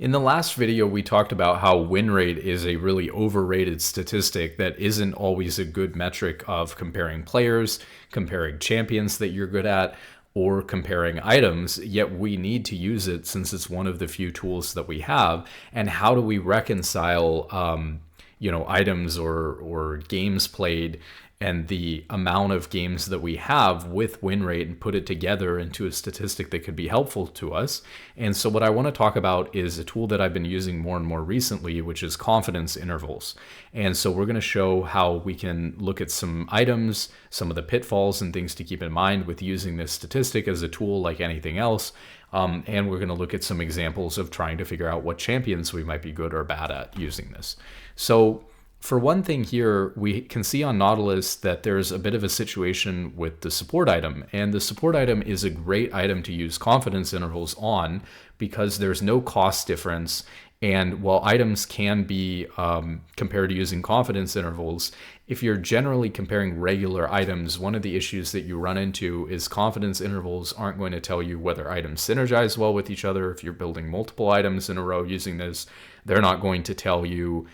In the last video, we talked about how win rate is a really overrated statistic that isn't always a good metric of comparing players, comparing champions that you're good at, or comparing items, yet we need to use it since it's one of the few tools that we have. And how do we reconcile, items or games played and the amount of games that we have with win rate and put it together into a statistic that could be helpful to us? And so what I want to talk about is a tool that I've been using more and more recently, which is confidence intervals. And so we're going to show how we can look at some items, some of the pitfalls and things to keep in mind with using this statistic as a tool like anything else. And we're going to look at some examples of trying to figure out what champions we might be good or bad at using this. So for one thing here, we can see on Nautilus that there's a bit of a situation with the support item. And the support item is a great item to use confidence intervals on because there's no cost difference. And while items can be compared to using confidence intervals, if you're generally comparing regular items, one of the issues that you run into is confidence intervals aren't going to tell you whether items synergize well with each other. If you're building multiple items in a row using this, they're not going to tell you,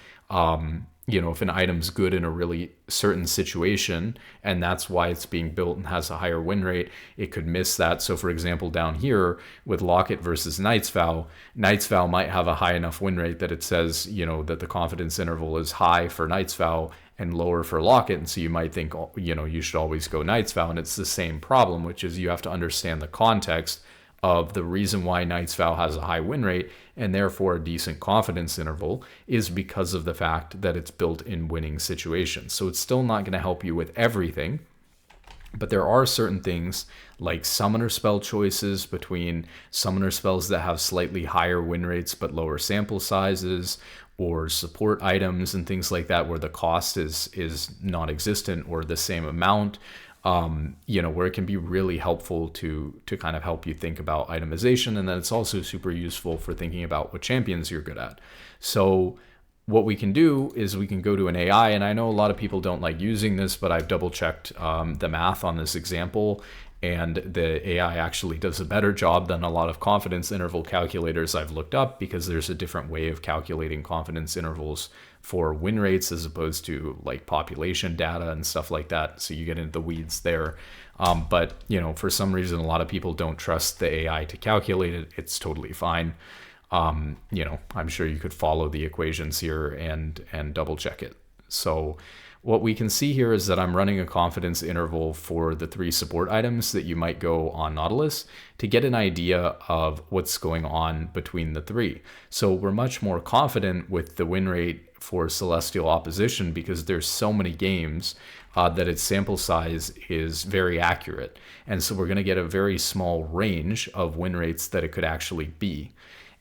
if an item's good in a really certain situation, and that's why it's being built and has a higher win rate, it could miss that. So for example, down here with Locket versus Knight's Vow might have a high enough win rate that it says, that the confidence interval is high for Knight's Vow and lower for Locket. And so you might think, you should always go Knight's Vow. And it's the same problem, which is you have to understand the context of the reason why Knight's Vow has a high win rate and therefore a decent confidence interval is because of the fact that it's built in winning situations. So it's still not going to help you with everything, but there are certain things like summoner spell choices between summoner spells that have slightly higher win rates but lower sample sizes, or support items and things like that where the cost is non-existent or the same amount. Where it can be really helpful to kind of help you think about itemization. And then it's also super useful for thinking about what champions you're good at. So what we can do is we can go to an AI, and I know a lot of people don't like using this, but I've double checked the math on this example, and the AI actually does a better job than a lot of confidence interval calculators I've looked up, because there's a different way of calculating confidence intervals for win rates as opposed to like population data and stuff like that. So you get into the weeds there. But for some reason, a lot of people don't trust the AI to calculate it. It's totally fine. I'm sure you could follow the equations here and double check it. So what we can see here is that I'm running a confidence interval for the 3 support items that you might go on Nautilus to get an idea of what's going on between the 3. So we're much more confident with the win rate for Celestial Opposition because there's so many games that its sample size is very accurate. And so we're going to get a very small range of win rates that it could actually be.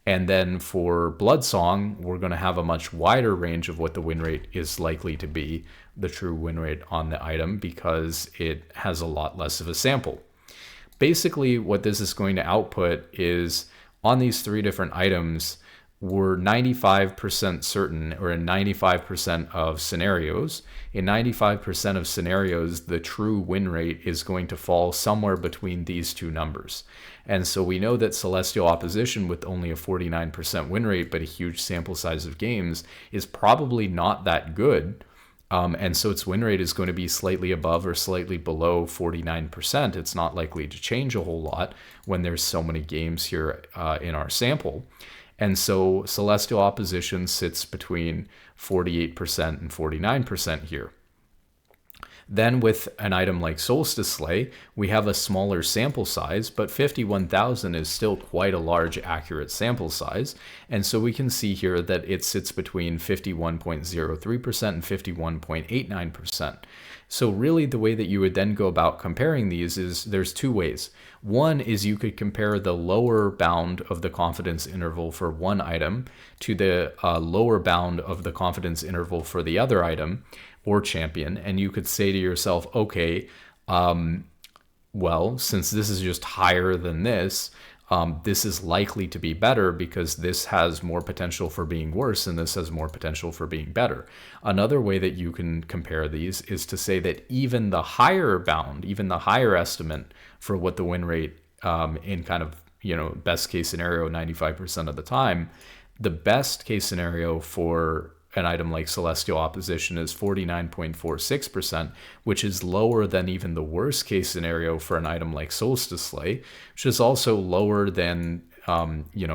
And then for Bloodsong, we're going to have a much wider range of what the win rate is likely to be, the true win rate on the item, because it has a lot less of a sample. Basically, what this is going to output is on these 3 different items, we're 95% certain, or in 95% of scenarios. In 95% of scenarios, the true win rate is going to fall somewhere between these 2 numbers. And so we know that Celestial Opposition, with only a 49% win rate but a huge sample size of games, is probably not that good. And so its win rate is going to be slightly above or slightly below 49%. It's not likely to change a whole lot when there's so many games here in our sample. And so Celestial Opposition sits between 48% and 49% here. Then with an item like Solstice Slay, we have a smaller sample size, but 51,000 is still quite a large accurate sample size. And so we can see here that it sits between 51.03% and 51.89%. So really the way that you would then go about comparing these is there's 2 ways. One is you could compare the lower bound of the confidence interval for one item to the lower bound of the confidence interval for the other item or champion. And you could say to yourself, okay, well, since this is just higher than this, this is likely to be better because this has more potential for being worse and this has more potential for being better. Another way that you can compare these is to say that even the higher bound, even the higher estimate for what the win rate in kind of, best case scenario, 95% of the time, The best case scenario for an item like Celestial Opposition is 49.46%, which is lower than even the worst case scenario for an item like Solstice Slay, which is also lower than,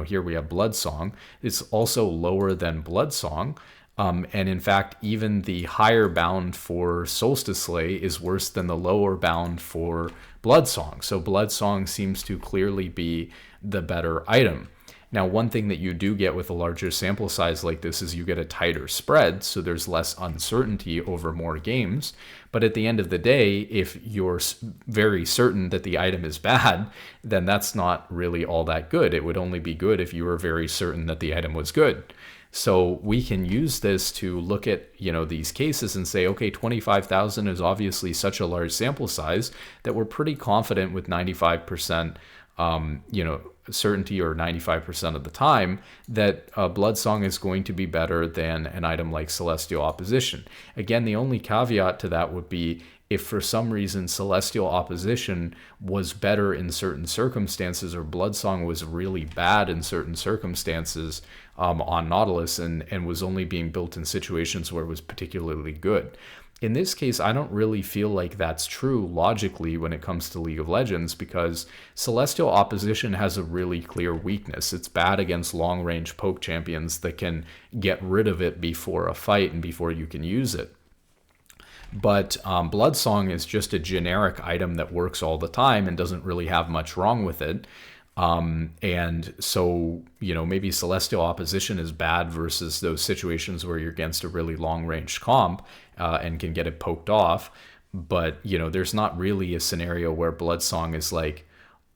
here we have Bloodsong. It's also lower than Bloodsong. And in fact, even the higher bound for Solstice Slay is worse than the lower bound for Bloodsong. So Bloodsong seems to clearly be the better item. Now, one thing that you do get with a larger sample size like this is you get a tighter spread, so there's less uncertainty over more games. But at the end of the day, if you're very certain that the item is bad, then that's not really all that good. It would only be good if you were very certain that the item was good. So we can use this to look at, these cases and say, okay, 25,000 is obviously such a large sample size that we're pretty confident with 95%, certainty, or 95% of the time, that Bloodsong is going to be better than an item like Celestial Opposition. Again, the only caveat to that would be if for some reason Celestial Opposition was better in certain circumstances, or Bloodsong was really bad in certain circumstances on Nautilus and was only being built in situations where it was particularly good. In this case, I don't really feel like that's true logically when it comes to League of Legends, because Celestial Opposition has a really clear weakness. It's bad against long-range poke champions that can get rid of it before a fight and before you can use it. But Bloodsong is just a generic item that works all the time and doesn't really have much wrong with it. And so, maybe Celestial Opposition is bad versus those situations where you're against a really long-range comp and can get it poked off. But, there's not really a scenario where Bloodsong is like,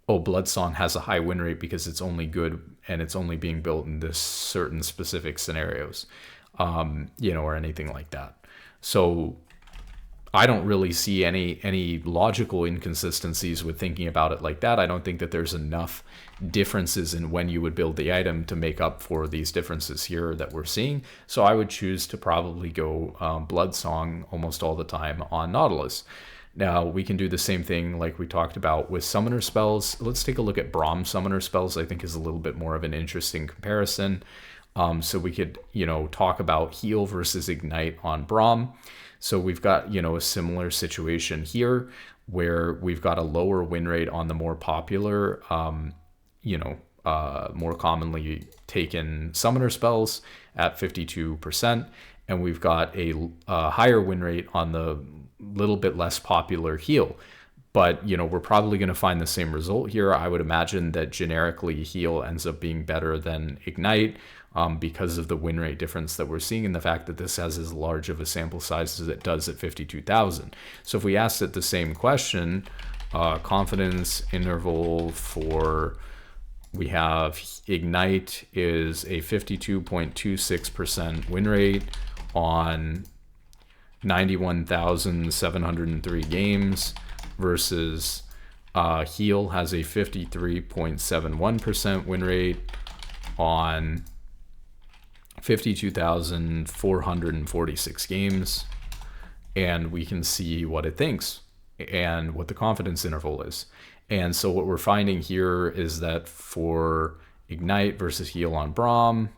oh, Bloodsong has a high win rate because it's only good and it's only being built in this certain specific scenarios, or anything like that. So I don't really see any logical inconsistencies with thinking about it like that. I don't think that there's enough differences in when you would build the item to make up for these differences here that we're seeing. So I would choose to probably go Bloodsong almost all the time on Nautilus. Now, we can do the same thing like we talked about with summoner spells. Let's take a look at Braum summoner spells. I think is a little bit more of an interesting comparison. So we could, talk about heal versus ignite on Braum. So we've got, a similar situation here where we've got a lower win rate on the more popular, more commonly taken summoner spells at 52%. And we've got a higher win rate on the little bit less popular heal. But, we're probably going to find the same result here. I would imagine that generically heal ends up being better than ignite because of the win rate difference that we're seeing and the fact that this has as large of a sample size as it does at 52,000. So if we asked it the same question, confidence interval for, we have ignite is a 52.26% win rate on 91,703 games versus heal has a 53.71% win rate on 52,446 games, and we can see what it thinks and what the confidence interval is. And so what we're finding here is that for ignite versus heal on Braum,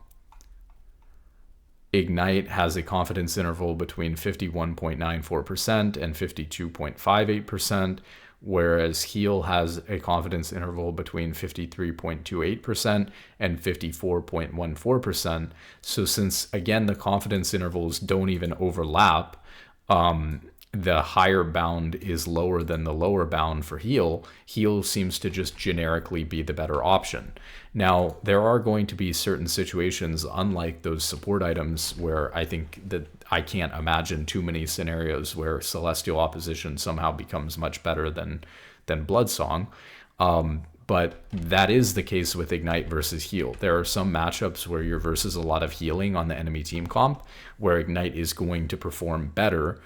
ignite has a confidence interval between 51.94% and 52.58%, whereas heal has a confidence interval between 53.28% and 54.14%. So since, again, the confidence intervals don't even overlap, the higher bound is lower than the lower bound for heal. Heal seems to just generically be the better option. Now, there are going to be certain situations, unlike those support items, where I think that I can't imagine too many scenarios where Celestial Opposition somehow becomes much better than Bloodsong. But that is the case with Ignite versus Heal. There are some matchups where you're versus a lot of healing on the enemy team comp, where Ignite is going to perform better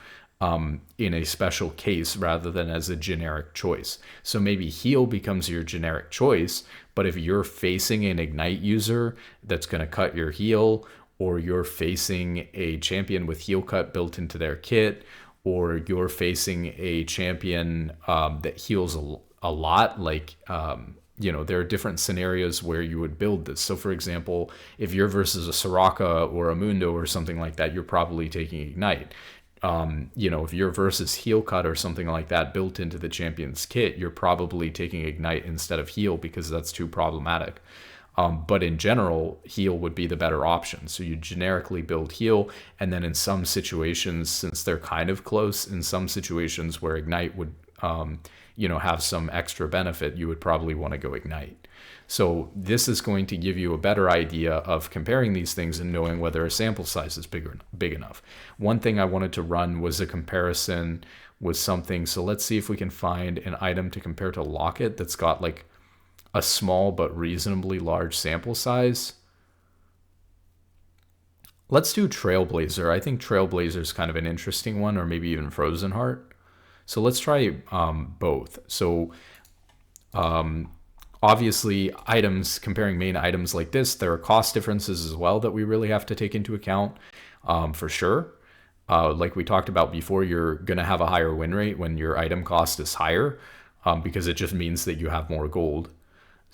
in a special case rather than as a generic choice. So maybe heal becomes your generic choice, but if you're facing an Ignite user that's going to cut your heal, or you're facing a champion with heal cut built into their kit, or you're facing a champion that heals a lot, like there are different scenarios where you would build this. So for example, if you're versus a Soraka or a Mundo or something like that, you're probably taking Ignite. If you're versus Heal Cut or something like that built into the champion's kit, you're probably taking Ignite instead of Heal because that's too problematic. But in general, Heal would be the better option. So you generically build Heal, and then in some situations, since they're kind of close, in some situations where Ignite would have some extra benefit, you would probably want to go Ignite. So this is going to give you a better idea of comparing these things and knowing whether a sample size is big enough. One thing I wanted to run was a comparison with something. So let's see if we can find an item to compare to Locket that's got like a small but reasonably large sample size. Let's do Trailblazer. I think Trailblazer is kind of an interesting one, or maybe even Frozen Heart. So let's try both. So obviously items, comparing main items like this, there are cost differences as well that we really have to take into account for sure. Like we talked about before, you're going to have a higher win rate when your item cost is higher because it just means that you have more gold.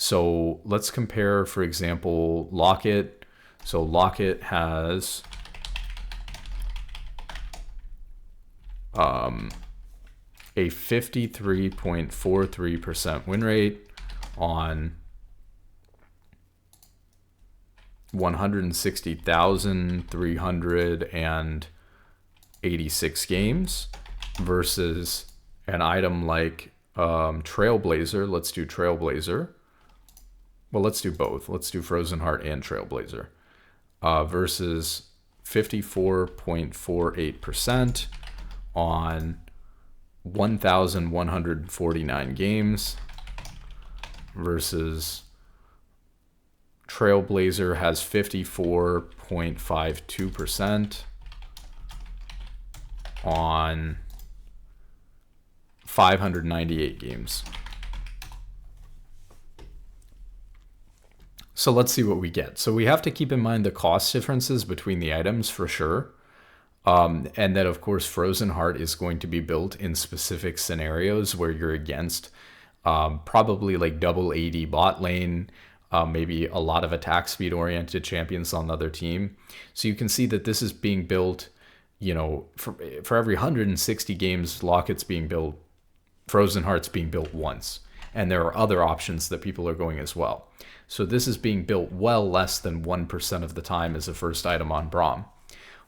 So let's compare, for example, Locket. So Locket has a 53.43% win rate on 160,386 games versus an item like Trailblazer. Let's do Trailblazer. Well, let's do both. Let's do Frozen Heart and Trailblazer versus 54.48% on 1,149 games versus Trailblazer has 54.52% on 598 games. So let's see what we get. So we have to keep in mind the cost differences between the items for sure. And that, of course, Frozen Heart is going to be built in specific scenarios where you're against probably like double AD bot lane, maybe a lot of attack speed oriented champions on the other team. So you can see that this is being built, for every 160 games, Locket's being built, Frozen Heart's being built once. And there are other options that people are going as well. So this is being built well less than 1% of the time as a first item on Braum.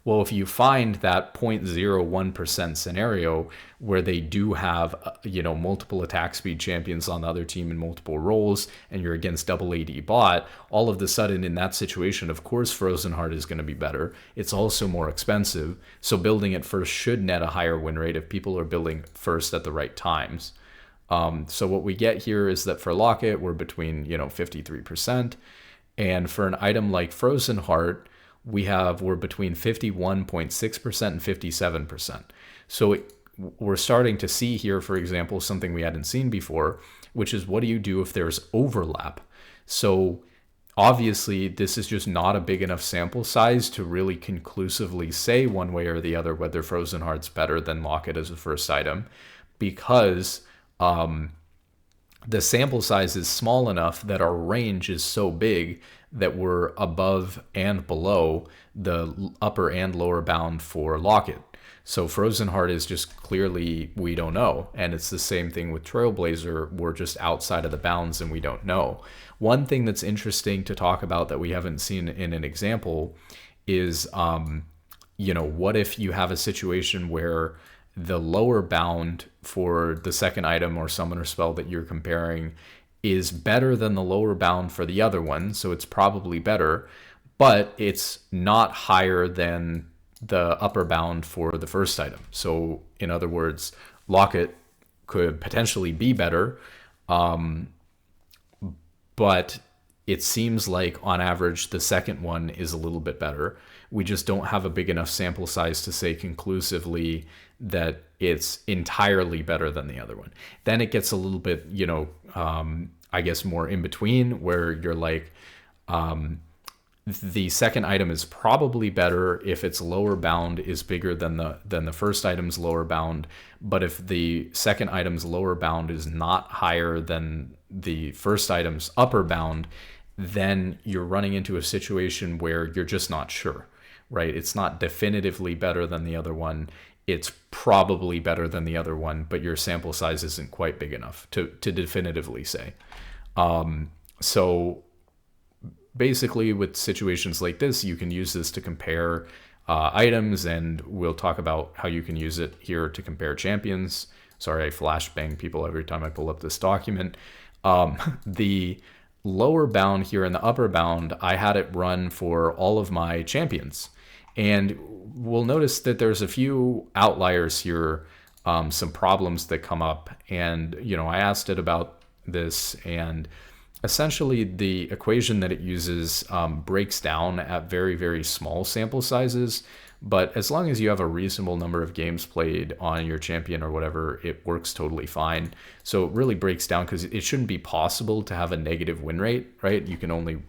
Well, if you find that 0.01% scenario where they do have, multiple attack speed champions on the other team in multiple roles, and you're against double AD bot, all of a sudden in that situation, of course, Frozen Heart is going to be better. It's also more expensive. So building it first should net a higher win rate if people are building first at the right times. So what we get here is that for Locket, we're between, 53%. And for an item like Frozen Heart, we're between 51.6% and 57%. So we're starting to see here, for example, something we hadn't seen before, which is what do you do if there's overlap? So obviously, this is just not a big enough sample size to really conclusively say one way or the other whether Frozen Heart's better than Locket as a first item, because the sample size is small enough that our range is so big that we're above and below the upper and lower bound for Locket. So Frozen Heart is just clearly, we don't know. And it's the same thing with Trailblazer. We're just outside of the bounds and we don't know. One thing that's interesting to talk about that we haven't seen in an example is, what if you have a situation where the lower bound for the second item or summoner spell that you're comparing is better than the lower bound for the other one, so it's probably better, but it's not higher than the upper bound for the first item. So in other words, Locket could potentially be better, but it seems like on average the second one is a little bit better. We just don't have a big enough sample size to say conclusively that it's entirely better than the other one. Then it gets a little bit, I guess more in between, where you're like, the second item is probably better if its lower bound is bigger than the first item's lower bound. But if the second item's lower bound is not higher than the first item's upper bound, then you're running into a situation where you're just not sure, right? It's not definitively better than the other one. It's probably better than the other one, but your sample size isn't quite big enough to definitively say. So basically, with situations like this, you can use this to compare items, and we'll talk about how you can use it here to compare champions. Sorry, I flashbang people every time I pull up this document. The lower bound here and the upper bound, I had it run for all of my champions. And we'll notice that there's a few outliers here, some problems that come up. And, I asked it about this, and essentially the equation that it uses breaks down at very, very small sample sizes. But as long as you have a reasonable number of games played on your champion or whatever, it works totally fine. So it really breaks down because it shouldn't be possible to have a negative win rate, right? You can only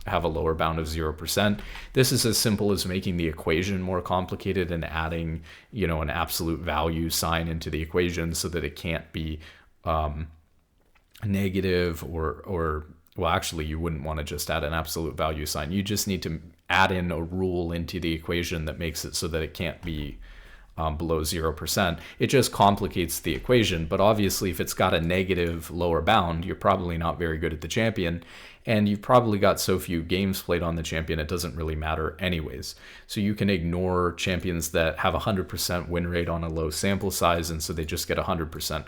have a lower bound of 0%. This is as simple as making the equation more complicated and adding, an absolute value sign into the equation so that it can't be negative or well, actually, you wouldn't want to just add an absolute value sign. You just need to add in a rule into the equation that makes it so that it can't be below 0%. It just complicates the equation. But obviously, if it's got a negative lower bound, you're probably not very good at the champion. And you've probably got so few games played on the champion, it doesn't really matter anyways. So you can ignore champions that have 100% win rate on a low sample size, and so they just get 100%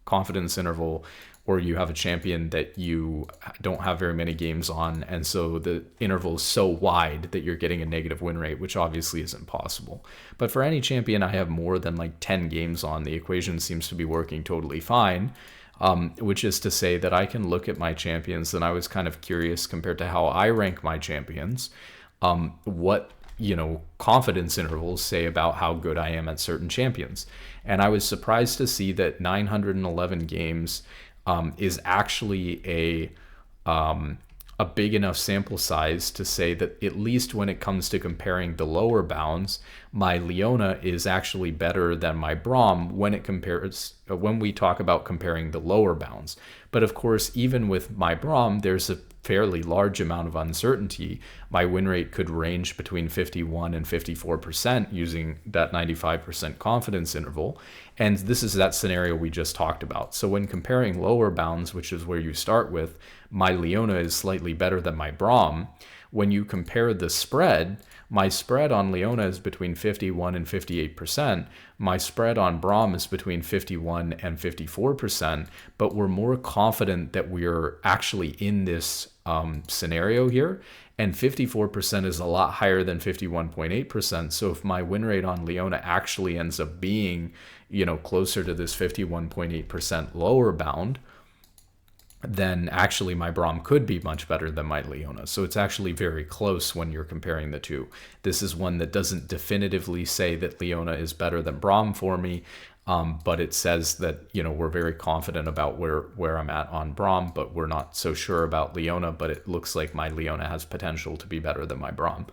confidence interval. Or you have a champion that you don't have very many games on, and so the interval is so wide that you're getting a negative win rate, which obviously isn't possible. But for any champion I have more than like 10 games on, the equation seems to be working totally fine, which is to say that I can look at my champions, and I was kind of curious compared to how I rank my champions, what confidence intervals say about how good I am at certain champions. And I was surprised to see that 911 games is actually a big enough sample size to say that at least when it comes to comparing the lower bounds, my Leona is actually better than my Braum when we talk about comparing the lower bounds. But of course, even with my Braum, there's a fairly large amount of uncertainty. My win rate could range between 51 and 54% using that 95% confidence interval. And this is that scenario we just talked about. So when comparing lower bounds, which is where you start with, my Leona is slightly better than my Braum. When you compare the spread, my spread on Leona is between 51 and 58%. My spread on Braum is between 51 and 54%, but we're more confident that we're actually in this scenario here. And 54% is a lot higher than 51.8%. So if my win rate on Leona actually ends up being, closer to this 51.8% lower bound, then actually my Braum could be much better than my Leona. So it's actually very close when you're comparing the two. This is one that doesn't definitively say that Leona is better than Braum for me, but it says that, we're very confident about where I'm at on Braum, but we're not so sure about Leona, but it looks like my Leona has potential to be better than my Braum.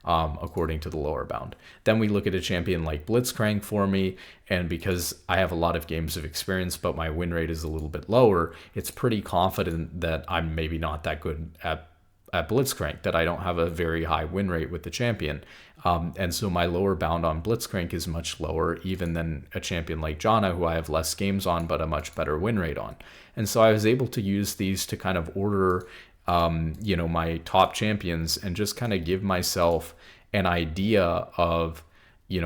According to the lower bound. Then we look at a champion like Blitzcrank for me, and because I have a lot of games of experience, but my win rate is a little bit lower, it's pretty confident that I'm maybe not that good at Blitzcrank, that I don't have a very high win rate with the champion. And so my lower bound on Blitzcrank is much lower even than a champion like Janna, who I have less games on, but a much better win rate on. And so I was able to use these to kind of order my top champions and just kind of give myself an idea of,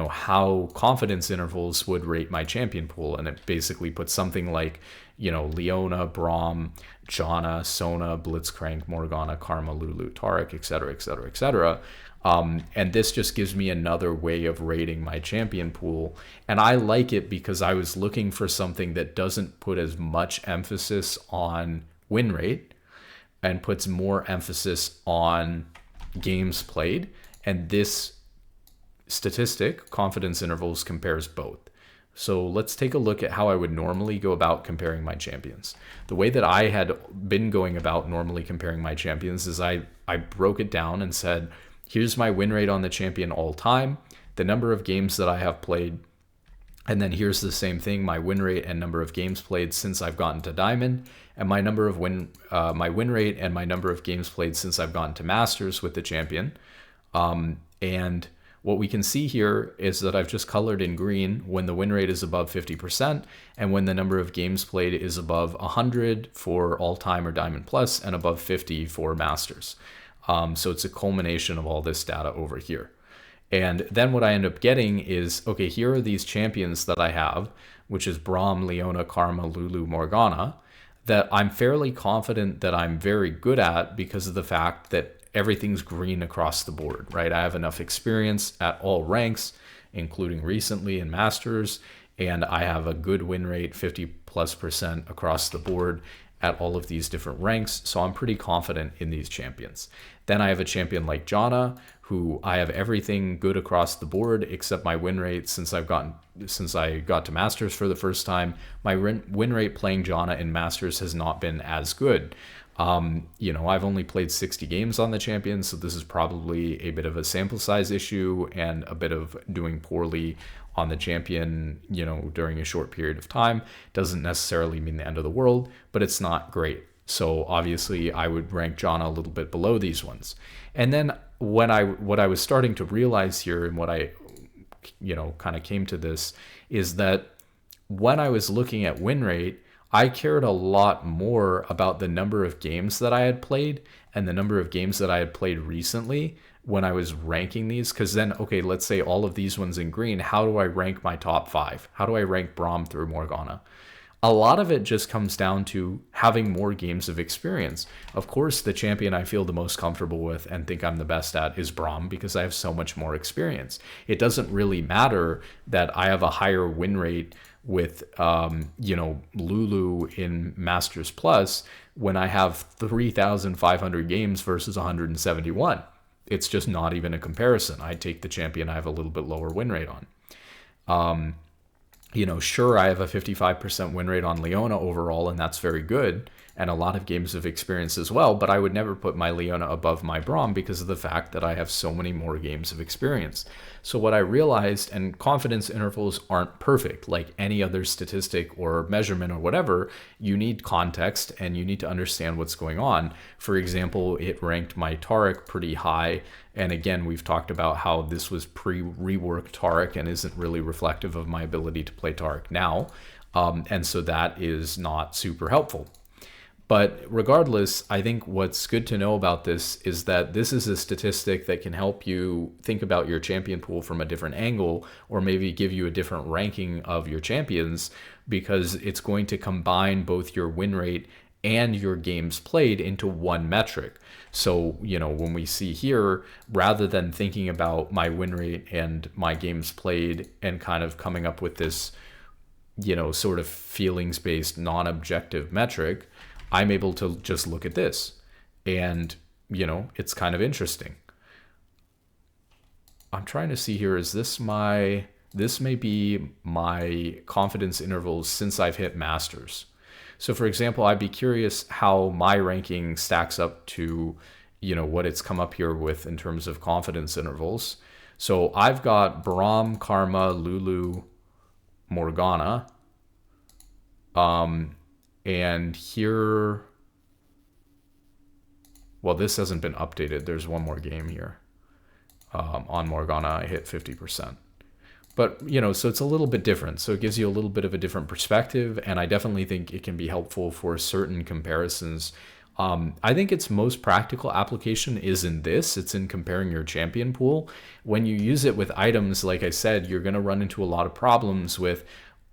how confidence intervals would rate my champion pool. And it basically puts something like, Leona, Braum, Janna, Sona, Blitzcrank, Morgana, Karma, Lulu, Taric, etc., etc., etc. And this just gives me another way of rating my champion pool. And I like it because I was looking for something that doesn't put as much emphasis on win rate and puts more emphasis on games played. And this statistic, confidence intervals, compares both. So let's take a look at how I would normally go about comparing my champions. The way that I had been going about normally comparing my champions is I broke it down and said, here's my win rate on the champion all time, the number of games that I have played, And then here's the same thing: my win rate and number of games played since I've gotten to Diamond, and my win rate and my number of games played since I've gotten to Masters with the champion. And what we can see here is that I've just colored in green when the win rate is above 50% and when the number of games played is above 100 for all-time or Diamond Plus and above 50 for Masters. So it's a culmination of all this data over here. And then what I end up getting is, okay, here are these champions that I have, which is Braum, Leona, Karma, Lulu, Morgana, that I'm fairly confident that I'm very good at because of the fact that everything's green across the board, right? I have enough experience at all ranks, including recently in Masters, and I have a good win rate, 50+% across the board at all of these different ranks. So I'm pretty confident in these champions. Then I have a champion like Jana, who I have everything good across the board except my win rate since I got to Masters for the first time. My win rate playing Jana in Masters has not been as good. I've only played 60 games on the champion, so this is probably a bit of a sample size issue and a bit of doing poorly on the champion, during a short period of time. Doesn't necessarily mean the end of the world, but it's not great. So obviously I would rank Jana a little bit below these ones. And then what I was starting to realize here, and what I, kind of came to this, is that when I was looking at win rate, I cared a lot more about the number of games that I had played and the number of games that I had played recently when I was ranking these. Because then, okay, let's say all of these ones in green, how do I rank my top 5? How do I rank Braum through Morgana? A lot of it just comes down to having more games of experience. Of course, the champion I feel the most comfortable with and think I'm the best at is Braum because I have so much more experience. It doesn't really matter that I have a higher win rate with Lulu in Masters Plus when I have 3,500 games versus 171. It's just not even a comparison. I take the champion I have a little bit lower win rate on. Sure, I have a 55% win rate on Leona overall, and that's very good, and a lot of games of experience as well, but I would never put my Leona above my Braum because of the fact that I have so many more games of experience. So what I realized, and confidence intervals aren't perfect, like any other statistic or measurement or whatever, you need context and you need to understand what's going on. For example, it ranked my Taric pretty high, and again, we've talked about how this was pre-reworked Taric and isn't really reflective of my ability to play Taric now, and so that is not super helpful. But regardless, I think what's good to know about this is that this is a statistic that can help you think about your champion pool from a different angle, or maybe give you a different ranking of your champions, because it's going to combine both your win rate and your games played into one metric. So, when we see here, rather than thinking about my win rate and my games played and kind of coming up with this, sort of feelings-based, non-objective metric, I'm able to just look at this, and it's kind of interesting. I'm trying to see here, this may be my confidence intervals since I've hit Masters. So for example, I'd be curious how my ranking stacks up to what it's come up here with in terms of confidence intervals. So I've got Braum, Karma, Lulu, Morgana, and here, well, this hasn't been updated. There's one more game here. On Morgana, I hit 50%. But, so it's a little bit different. So it gives you a little bit of a different perspective, and I definitely think it can be helpful for certain comparisons. I think its most practical application is in this. It's in comparing your champion pool. When you use it with items, like I said, you're going to run into a lot of problems with,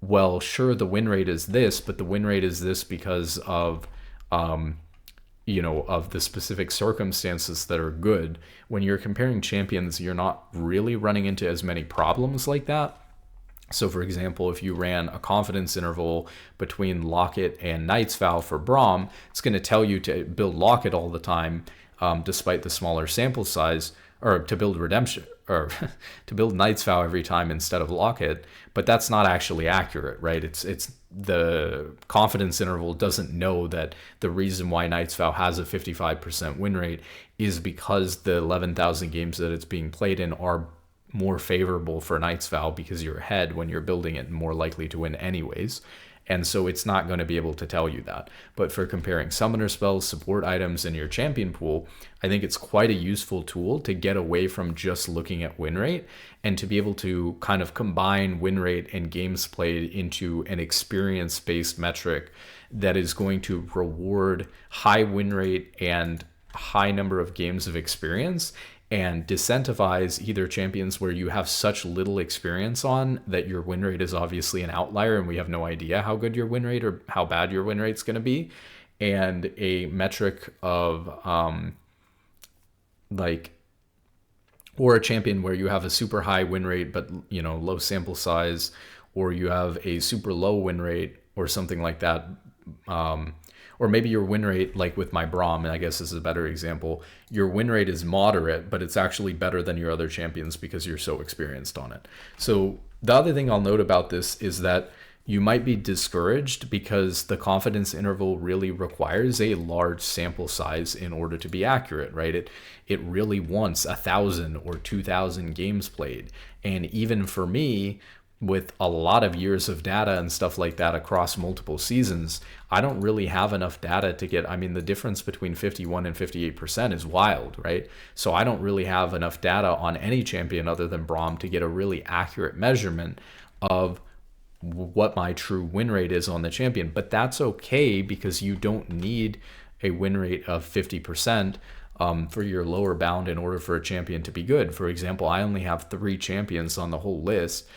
well, sure, the win rate is this, but the win rate is this because of, of the specific circumstances that are good. When you're comparing champions, you're not really running into as many problems like that. So for example, if you ran a confidence interval between Locket and Knight's Vow for Braum, it's going to tell you to build Locket all the time, despite the smaller sample size, or to build Redemption, or to build Knight's Vow every time instead of Locket, but that's not actually accurate, right? It's the confidence interval doesn't know that the reason why Knight's Vow has a 55% win rate is because the 11,000 games that it's being played in are more favorable for Knight's Vow because you're ahead when you're building it and more likely to win anyways. And so it's not going to be able to tell you that. But for comparing summoner spells, support items, and your champion pool, I think it's quite a useful tool to get away from just looking at win rate and to be able to kind of combine win rate and games played into an experience-based metric that is going to reward high win rate and high number of games of experience and disincentivize either champions where you have such little experience on that your win rate is obviously an outlier and we have no idea how good your win rate or how bad your win rate is going to be, and a metric of or a champion where you have a super high win rate but low sample size, or you have a super low win rate or something like that. Or maybe your win rate, like with my Braum, and I guess this is a better example, your win rate is moderate, but it's actually better than your other champions because you're so experienced on it. So the other thing I'll note about this is that you might be discouraged because the confidence interval really requires a large sample size in order to be accurate, right? It really wants 1,000 or 2,000 games played. And even for me, with a lot of years of data and stuff like that across multiple seasons, I don't really have enough data to get, the difference between 51 and 58% is wild, right? So I don't really have enough data on any champion other than Braum to get a really accurate measurement of what my true win rate is on the champion. But that's okay because you don't need a win rate of 50% for your lower bound in order for a champion to be good. For example, I only have 3 champions on the whole list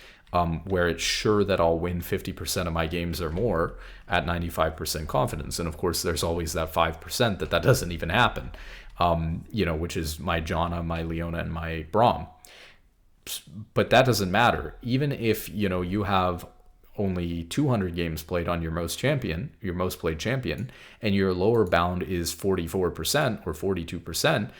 where it's sure that I'll win 50% of my games or more at 95% confidence. And of course, there's always that 5% that doesn't even happen, which is my Janna, my Leona, and my Braum. But that doesn't matter. Even if, you have only 200 games played on your most played champion, and your lower bound is 44% or 42%,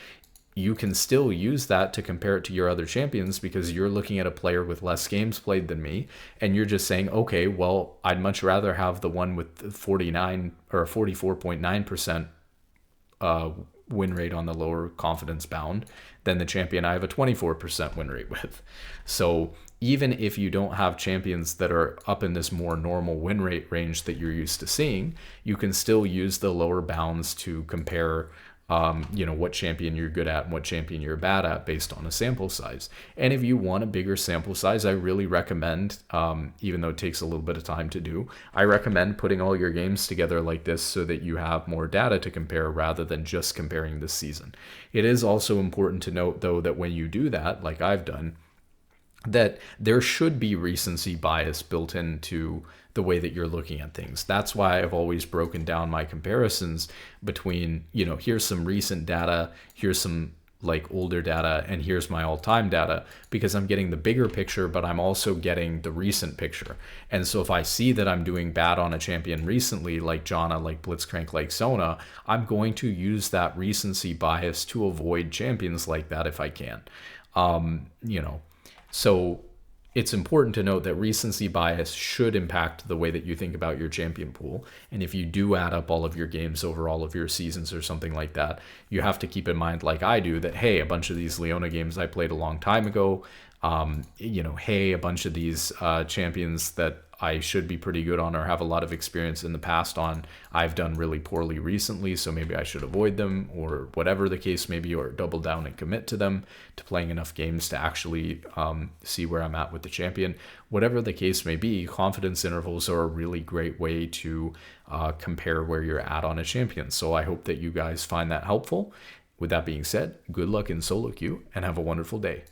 you can still use that to compare it to your other champions because you're looking at a player with less games played than me, and you're just saying, okay, well, I'd much rather have the one with 49 or 44.9% win rate on the lower confidence bound than the champion I have a 24% win rate with. So even if you don't have champions that are up in this more normal win rate range that you're used to seeing, you can still use the lower bounds to compare what champion you're good at and what champion you're bad at based on a sample size. And if you want a bigger sample size, I really recommend, even though it takes a little bit of time to do, I recommend putting all your games together like this so that you have more data to compare rather than just comparing this season. It is also important to note, though, that when you do that, like I've done, that there should be recency bias built into the way that you're looking at things. That's why I've always broken down my comparisons between, here's some recent data, here's some older data, and here's my all-time data, because I'm getting the bigger picture, but I'm also getting the recent picture. And so if I see that I'm doing bad on a champion recently, like Janna, like Blitzcrank, like Sona, I'm going to use that recency bias to avoid champions like that if I can. So it's important to note that recency bias should impact the way that you think about your champion pool. And if you do add up all of your games over all of your seasons or something like that, you have to keep in mind, like I do, that, hey, a bunch of these Leona games I played a long time ago, hey, a bunch of these champions that I should be pretty good on or have a lot of experience in the past on, I've done really poorly recently, so maybe I should avoid them, or whatever the case may be, or double down and commit to them, to playing enough games to actually see where I'm at with the champion. Whatever the case may be, confidence intervals are a really great way to compare where you're at on a champion. So I hope that you guys find that helpful. With that being said, good luck in solo queue and have a wonderful day.